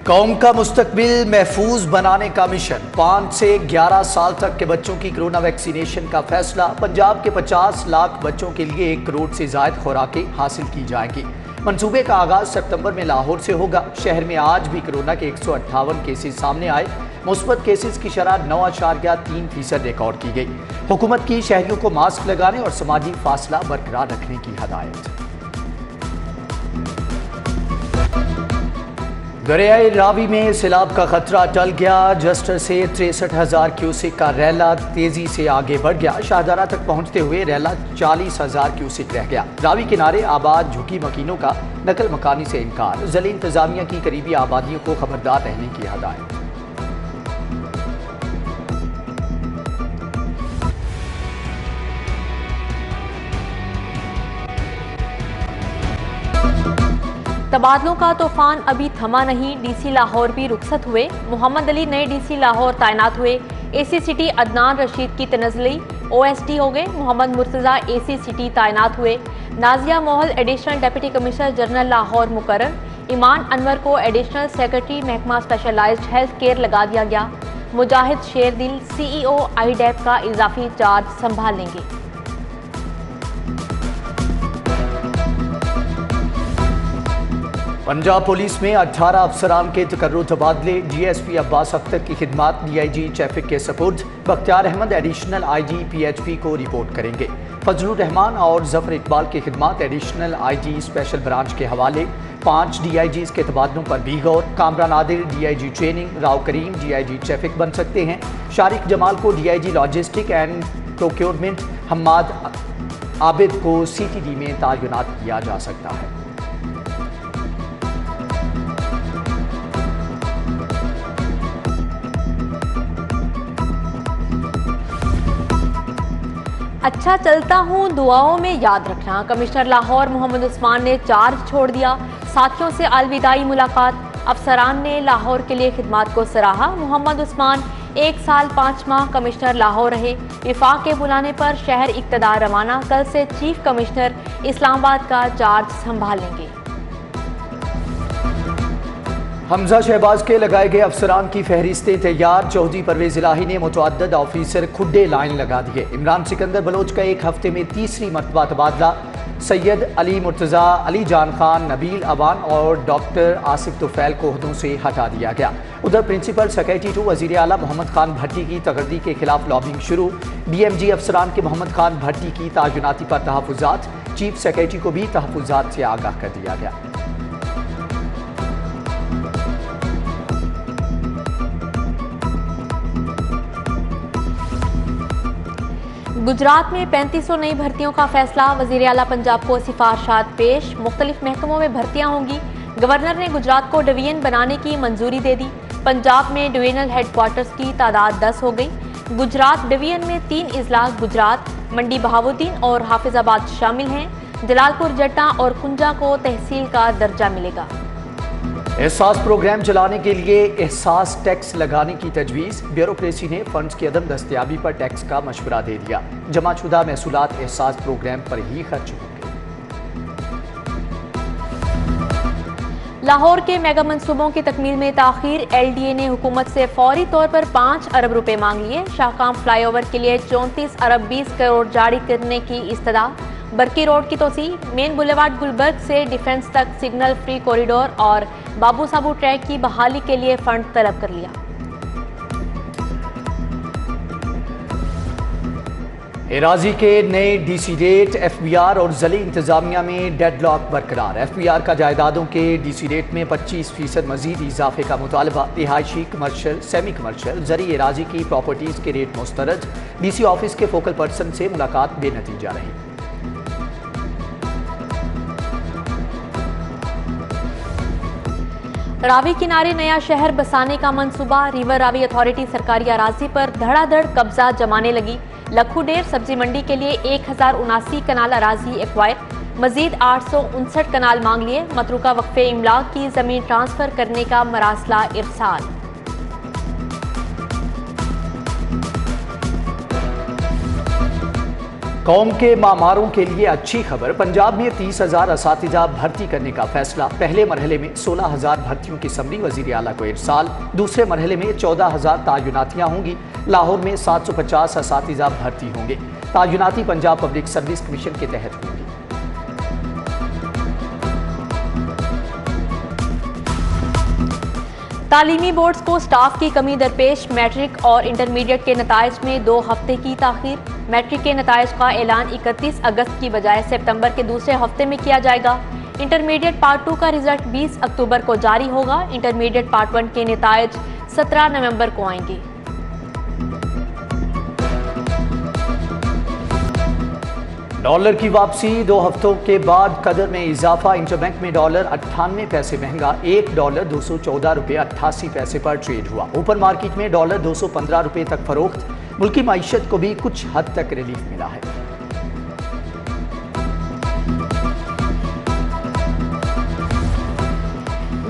कौम का मुस्तकबिल महफूज बनाने का मिशन। 5 से 11 साल तक के बच्चों की कोरोना वैक्सीनेशन का फैसला। पंजाब के 50 लाख बच्चों के लिए 1 करोड़ से ज्यादा खुराकें हासिल की जाएंगी। मंसूबे का आगाज सितंबर में लाहौर से होगा। शहर में आज भी कोरोना के 158 केसेस सामने आए। मुस्बत केसेस की शरह 9.3% रिकॉर्ड की गई। हुकूमत की शहरियों को मास्क लगाने और समाजी फासला बरकरार रखने की हदायत। दरियाए रावी में सैलाब का खतरा टल गया। जस्टर से 63,000 क्यूसिक का रैला तेजी से आगे बढ़ गया। शाहदारा तक पहुंचते हुए रैला 40,000 क्यूसिक रह गया। रावी किनारे आबाद झुकी मकीनों का नकल मकानी से इनकार। ज़िला इंतजामिया की करीबी आबादियों को खबरदार रहने की हदायत। तबादलों का तूफान अभी थमा नहीं। डीसी लाहौर भी रुखसत हुए। मोहम्मद अली नए डीसी लाहौर तैनात हुए। एसी सिटी अदनान रशीद की तनज़ली ओएसडी हो गए। मोहम्मद मुर्तज़ा एसी सिटी तैनात हुए। Nazia Mohal additional deputy commissioner general Lahore मुकर्रर। ईमान अनवर को एडिशनल सेक्रेटरी महकमा स्पेशलाइज्ड हेल्थ केयर लगा दिया गया। मुजाहिद शेरदिल CEO IDEP का इजाफी चार्ज संभाल लेंगे। पंजाब पुलिस में 18 अफसरान के तकर्रुर तबादले। DSP अब्बास अख्तर की खिदमात DIG ट्रैफिक के सपुर्द। Bakhtiar Ahmed additional IG PHP को रिपोर्ट करेंगे। फजलुर रहमान और जफर इकबाल की खिदमात एडिशनल IG स्पेशल ब्रांच के हवाले। 5 DIGs के तबादलों पर भी गौर। Kamra Nadir DIG training, Rao Karim DIG traffic बन सकते हैं। शारिक जमाल को DIG logistic and procurement, Hammad Abid को CTD में तैनात किया जा सकता है। अच्छा चलता हूँ, दुआओं में याद रखना। कमिश्नर लाहौर मोहम्मद उस्मान ने चार्ज छोड़ दिया। साथियों से अलविदाई मुलाकात। अफसरान ने लाहौर के लिए खिदमात को सराहा। मोहम्मद उस्मान 1 साल 5 माह कमिश्नर लाहौर रहे। विफाक के बुलाने पर शहर इक़्तिदार रवाना। कल से चीफ कमिश्नर इस्लामाबाद का चार्ज संभालेंगे। हमजा शहबाज के लगाए गए अफसरान की फहरिस्तें तैयार। चौधरी परवेज इलाही ने मुतअद्दिद ऑफिसर खुड्डे लाइन लगा दिए। इमरान सिकंदर बलोच का 1 हफ्ते में तीसरी मरतबा तबादला। सैयद अली मुर्तज़ा, अली जान खान, नबील अवान और डॉक्टर आसिफ तुफैल को ओहदों से हटा दिया गया। उधर प्रिंसिपल सेक्रेटरी टू वज़ीर आला मोहम्मद खान भट्टी की तगर्दी के खिलाफ लॉबिंग शुरू। BMG अफसरान के मोहम्मद खान भट्टी की तायुनाती पर तहफ़्फ़ुज़ात। चीफ सेक्रेटरी को भी तहफ़्फ़ुज़ात से आगाह कर दिया गया। गुजरात में 3500 नई भर्तियों का फैसला। वज़ीर आला पंजाब को सिफारिशात पेश। मुख्तलिफ महकमों में भर्तियां होंगी। गवर्नर ने गुजरात को डिवीजन बनाने की मंजूरी दे दी। पंजाब में डिवीजनल हेडक्वार्टर्स की तादाद 10 हो गई। गुजरात डिवीजन में 3 अजला गुजरात, मंडी बहावुद्दीन और हाफिजाबाद शामिल हैं। जलालपुर, जट्टा और कुंजा को तहसील का दर्जा मिलेगा। एहसास प्रोग्राम चलाने के लिए एहसास टैक्स लगाने की तजवीज़। ब्यूरोक्रेसी ने फंड्स की अदम दस्तयाबी पर टैक्स का मशवरा दे दिया। जमाशुदा महसूलात एहसास प्रोग्राम पर ही खर्च होंगे। लाहौर के मेगा मंसूबों की तकमील में ताखीर। LDA ने हुकूमत से फौरी तौर पर 5 अरब रुपए मांग लिए। शाहकाम फ्लाईओवर के लिए 34 अरब 20 करोड़ जारी करने की इस्तदा। बरकी रोड की तोसी। मेन बुलेवार्ड गुलबर्ग से डिफेंस तक सिग्नल फ्री कॉरिडोर और बाबू साबू ट्रैक की बहाली के लिए फंड तलब कर लिया। एराजी के नए DC रेट। FBR और ज़िली इंतजामिया में डेडलॉक बरकरार। FBR का जायदादों के DC रेट में 25% मजीद इजाफे का मुतालबा। रिहायशी, कमर्शल, सेमी कमर्शल, ज़री एराजी की प्रॉपर्टीज़ के रेट मुस्तरद। DC ऑफिस के फोकल पर्सन से मुलाकात बेनतीजा रही। रावी किनारे नया शहर बसाने का मंसूबा। रिवर रावी अथॉरिटी सरकारी अराजी पर धड़ाधड़ कब्जा जमाने लगी। लखू डेर सब्जी मंडी के लिए 1079 कनाल अराजी एक्वायर। मजीद 859 कनाल मांग लिए। मतरूका वक्फे इमलाक की जमीन ट्रांसफर करने का मरासला इरसाल। कौम के मामारों के लिए अच्छी खबर। पंजाब में 30,000 असातिज़ा भर्ती करने का फैसला। पहले मरहले में 16,000 भर्तियों की समरी वज़ीर आला को इरसाल। दूसरे मरहले में 14,000 तायुनातियाँ होंगी। लाहौर में 750 असातिज़ा भर्ती होंगे। तायुनाती पंजाब पब्लिक सर्विस कमीशन के तहत होंगी। तालीमी बोर्ड्स को स्टाफ की कमी दरपेश। मैट्रिक और इंटरमीडिएट के नताइज में 2 हफ्ते की ताखीर। मैट्रिक के नताइज का ऐलान 31 अगस्त की बजाय सितंबर के दूसरे हफ्ते में किया जाएगा। इंटरमीडिएट पार्ट 2 का रिजल्ट 20 अक्टूबर को जारी होगा। इंटरमीडिएट पार्ट 1 के नताइज 17 नवंबर को आएंगे। डॉलर की वापसी। 2 हफ्तों के बाद कदर में इजाफा। इंटरबैंक में डॉलर 98 पैसे महंगा। $1 214 रुपये 88 पैसे पर ट्रेड हुआ। ओपन मार्केट में डॉलर 215 रुपये तक फरोख्त। मुल्की मईशत को भी कुछ हद तक रिलीफ मिला है।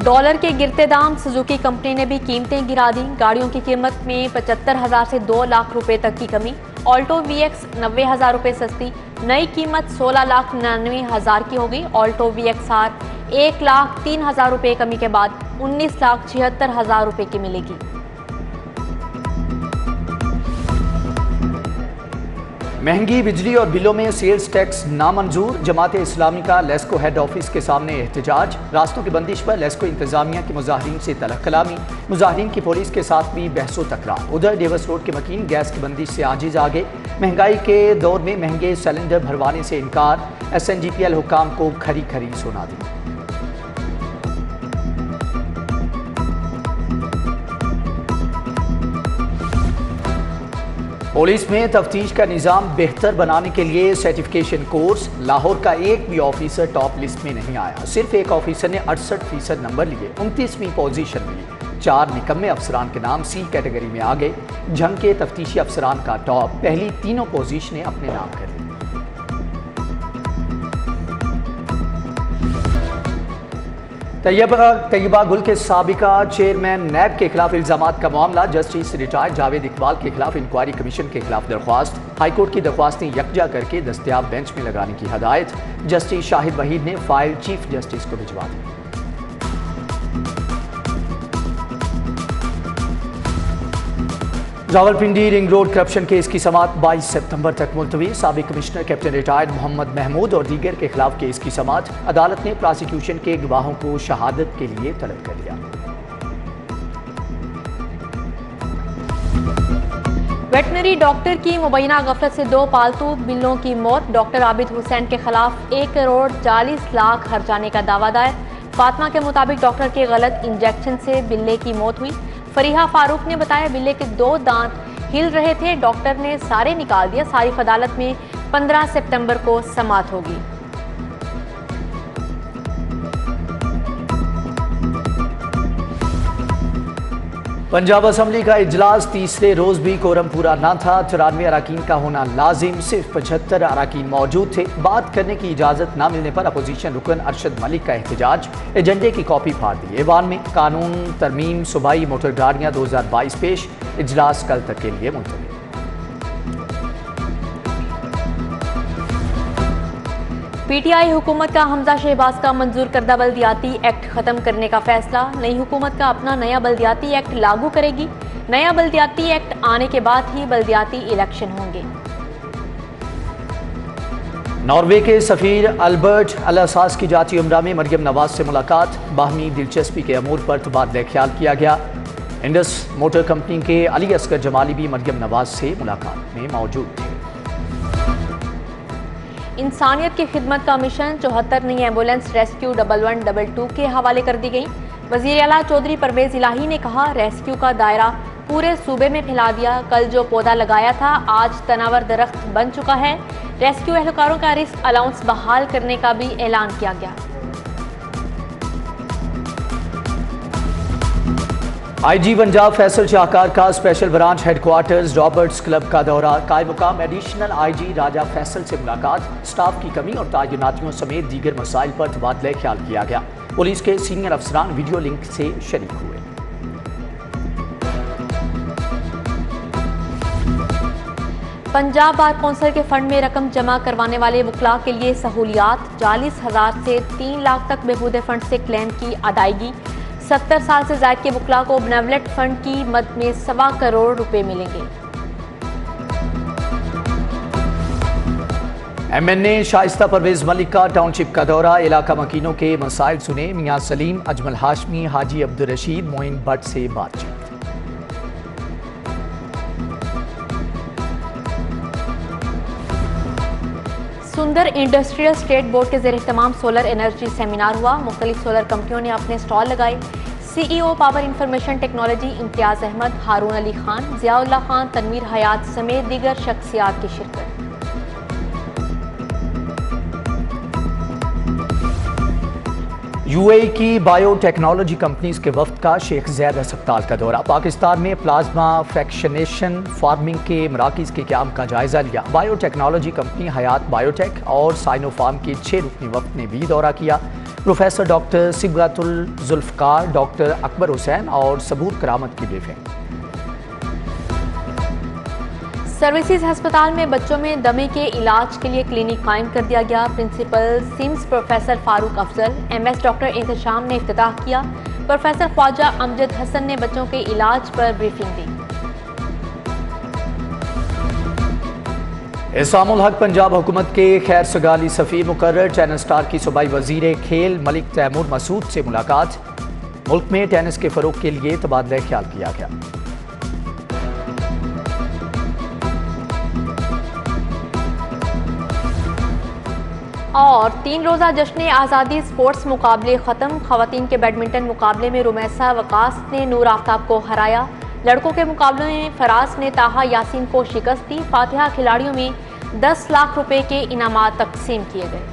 डॉलर के गिरते दाम। सुजुकी कंपनी ने भी कीमतें गिरा दी। गाड़ियों की कीमत में 75,000 से 2 लाख रुपए तक की कमी। ऑल्टो VX 90,000 रुपये सस्ती। नई कीमत 16,99,000 की होगी। ऑल्टो VXR 1,03,000 रुपये कमी के बाद 19,76,000 रुपये की मिलेगी। महंगी बिजली और बिलों में सेल्स टैक्स नामंजूर। जमात इस्लामी का लेस्को हेड ऑफिस के सामने एहतजाज। रास्तों की बंदिश पर लेस्को इंतजामिया के मुजाहिरीन से तलख कलामी। मुजाहिरीन की पुलिस के साथ भी बहसो तकरार। उधर डेवस रोड के मकीन गैस की बंदिश से आजिज आ गए। महंगाई के दौर में महंगे सिलेंडर भरवाने से इनकार। SNGPL हुकाम को खरी खरी सुना दी। पुलिस में तफ्तीश का निज़ाम बेहतर बनाने के लिए सर्टिफिकेशन कोर्स। लाहौर का एक भी ऑफिसर टॉप लिस्ट में नहीं आया। सिर्फ एक ऑफिसर ने 68% नंबर लिए। 29वीं पोजीशन मिली। 4 निकम्मे अफसरान के नाम C कैटेगरी में आ गए। जंग के तफ्तीशी अफसरान का टॉप। पहली तीनों पोजीशनें अपने नाम कर ली। तैयबा गुल के साबिका चेयरमैन नैब के खिलाफ इल्जामात का मामला। जस्टिस रिटायर्ड जावेद इकबाल के खिलाफ इंक्वायरी कमीशन के खिलाफ दरख्वास्त। हाईकोर्ट की दरख्वास्तें यकजा करके दस्तयाब बेंच में लगाने की हदायत। जस्टिस शाहिद वहीद ने फाइल चीफ जस्टिस को भिजवा दी। Rawalpindi ring road corruption case की समाअत 22 सितंबर तक मुलतवी। साबिक commissioner captain retired Mohammad Mahmood और दीगर के खिलाफ केस की समाअत। अदालत ने प्रोसिक्यूशन के गवाहों को शहादत के लिए तलब कर लिया। वेटनरी डॉक्टर की मुबैना गफलत से 2 पालतू बिल्लों की मौत। डॉक्टर आबिद हुसैन के खिलाफ 1 करोड़ 40 लाख खर्चाने का दावा दायर। फातिमा के मुताबिक डॉक्टर के गलत इंजेक्शन से बिल्ले की मौत हुई। फरीहा फारूक ने बताया बिल्ले के 2 दांत हिल रहे थे। डॉक्टर ने सारे निकाल दिया। सारिफ अदालत में 15 सितंबर को समाअत होगी। पंजाब असम्बली का इजलास तीसरे रोज भी कोरम पूरा न था। 94 अराकीन का होना लाजिम। सिर्फ 75 अराकीन मौजूद थे। बात करने की इजाजत न मिलने पर अपोजिशन रुकन अरशद मलिक का एहतजाज। एजेंडे की कॉपी फाड़ दी। ऐवान में कानून तरमीम सूबाई मोटर गाड़ियां 2022 पेश। इजलास कल तक के लिए मुलतवी। PTI हुकूमत का हमजा शहबाज का मंजूर करदा बल्दियाती एक्ट खत्म करने का फैसला। नई हुकूमत का अपना नया बल्दियाती एक्ट लागू करेगी। नया बल्दियाती एक्ट आने के बाद ही बल्दियाती इलेक्शन होंगे। नॉर्वे के सफीर अल्बर्ट अल-असास की जाती उमरा में मरियम नवाज से मुलाकात। बाहमी दिलचस्पी के अमूर पर तबादला ख्याल किया गया। इंडस मोटर कंपनी के अली असगर जमाली भी मरियम नवाज से मुलाकात में मौजूद थे। इंसानियत की खिदमत का मिशन 74 नई एम्बुलेंस रेस्क्यू 1122 के हवाले कर दी गई। वज़ीर आला चौधरी परवेज इलाही ने कहा रेस्क्यू का दायरा पूरे सूबे में फैला दिया। कल जो पौधा लगाया था आज तनावर दरख्त बन चुका है। रेस्क्यू एहलकारों का रिस्क अलाउंस बहाल करने का भी ऐलान किया गया। IG पंजाब फैसल शाहकार का special branch headquarters Roberts club का दौरा। कायम मुकाम एडिशनल IG राजा फैसल से मुलाकात। स्टाफ की कमी और तायुनातियों समेत दीगर मसाइल पर तबादला ख्याल किया गया। पुलिस के सीनियर अफसरान वीडियो लिंक से शरीक हुए। पंजाब बार कौंसिल के फंड में रकम जमा करवाने वाले वकला के लिए सहूलियात, 40,000 से 3 लाख तक बेहूदे फंड से क्लेम की अदायगी। 70 साल से ज़ायद के वकला को बेनेवलेंट फंड की मद में 1.25 करोड़ रुपए मिलेंगे। MNA शाइस्ता परवेज मलिक का टाउनशिप का दौरा, इलाका मकीनों के मसाइल सुने। मियां सलीम, अजमल हाशमी, हाजी अब्दुल रशीद, मोइन भट्ट से बातचीत। सुंदर इंडस्ट्रियल स्टेट बोर्ड के ज़ेर तमाम सोलर एनर्जी सेमिनार हुआ। मुख्तलिफ सोलर कंपनियों ने अपने स्टॉल लगाए। CEO पावर इंफॉर्मेशन टेक्नोलॉजी इम्तियाज़ अहमद, हारून अली खान, ज़ियाउल्लाह खान, तनवीर हयात समेत दीगर शख्सियात की शिरकत। UAE की बायोटेक्नोलॉजी कंपनीज के वफ्द का शेख ज़ायद अस्पताल का दौरा। पाकिस्तान में प्लाज्मा फ्रैक्शनेशन फार्मिंग के मराकज़ के क़याम का जायजा लिया। बायोटेक्नोलॉजी कंपनी हयात बायोटेक और साइनोफार्म के 6 रुकनी वफ्द ने भी दौरा किया। Professor doctor Sibghatul Zulfiqar, doctor Akbar Hussain और सबूत करामत की ब्रीफिंग। सर्विसेज अस्पताल में बच्चों में दमे के इलाज के लिए क्लिनिक कायम कर दिया गया। Principal SIMS professor Farooq Afzal, MS doctor Ehtesham ने इफ्तिताह किया। प्रोफेसर ख्वाजा अमजद हसन ने बच्चों के इलाज पर ब्रीफिंग दी। इसामुल हक पंजाब हुकूमत के खैर सगाली सफ़ीर मुकर्रर। टेनिस स्टार की सूबाई वज़ीर खेल मलिक तैमूर मसूद से मुलाकात। मुल्क में टेनिस के फ़रोग के लिए तबादला ख्याल किया गया। और 3 रोज़ा जश्न आज़ादी स्पोर्ट्स मुकाबले ख़त्म। ख़वातीन के बैडमिंटन मुकाबले में रुमैसा वकास ने नूर आफ्ताब को हराया। लड़कों के मुकाबले में फराज ने ताहा यासीन को शिकस्त दी। फातिहा खिलाड़ियों में 10 लाख रुपए के इनामात तकसीम किए गए।